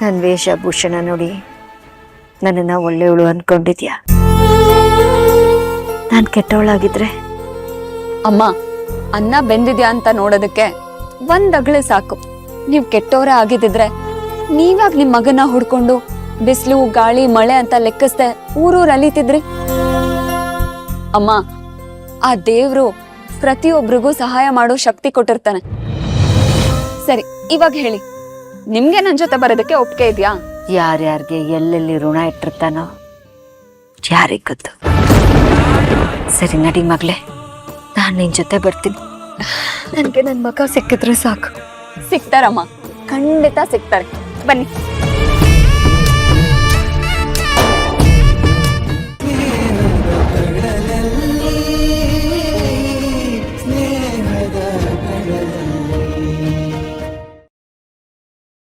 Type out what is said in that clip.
ನನ್ನ ವೇಷಭೂಷಣ ನೋಡಿ ನನ್ನನ್ನು ಒಳ್ಳೆಯವಳು ಅನ್ಕೊಂಡಿದ್ಯಾ? ನಾನು ಕೆಟ್ಟವಳಾಗಿದ್ರೆ? ಅಮ್ಮ, ಅನ್ನ ಬೆಂದಿದ್ಯಾ ಅಂತ ನೋಡೋದಕ್ಕೆ ಒಂದ್ ಅಗಳು ಸಾಕು. ನೀವ್ ಕೆಟ್ಟವರೇ ಆಗಿದ್ದಿದ್ರೆ ನೀವ್ಯಾಗ ನಿಮ್ ಮಗನ ಹುಡ್ಕೊಂಡು ಬಿಸಿಲು ಗಾಳಿ ಮಳೆ ಅಂತ ಲೆಕ್ಕಿಸ್ದೆ ಊರೂರ್ ಅಲಿತಿದ್ರಿ? ಅಮ್ಮ, ಆ ದೇವ್ರು ಪ್ರತಿಯೊಬ್ರಿಗೂ ಸಹಾಯ ಮಾಡೋ ಶಕ್ತಿ ಕೊಟ್ಟಿರ್ತಾನೆ. ಸರಿ, ಇವಾಗ ಹೇಳಿ, ನಿಮ್ಗೆ ನನ್ ಜೊತೆ ಬರೋದಕ್ಕೆ ಒಪ್ಪಿಗೆ ಇದೆಯಾ? ಯಾರ್ಯಾರಿಗೆ ಎಲ್ಲೆಲ್ಲಿ ಋಣ ಇಟ್ಟಿರ್ತಾನೋ ಯಾರಿಗ್ ಗೊತ್ತು. ಸರಿ ನಡಿ ಮಗಳೇ, ನಾನು ನಿನ್ ಜೊತೆ ಬರ್ತೀನಿ. ನನಗೆ ನನ್ನ ಮಗ ಸಿಕ್ಕಿದ್ರೆ ಸಾಕು. ಸಿಗ್ತಾರಮ್ಮ, ಖಂಡಿತ ಸಿಗ್ತಾರೆ. ಬನ್ನಿ.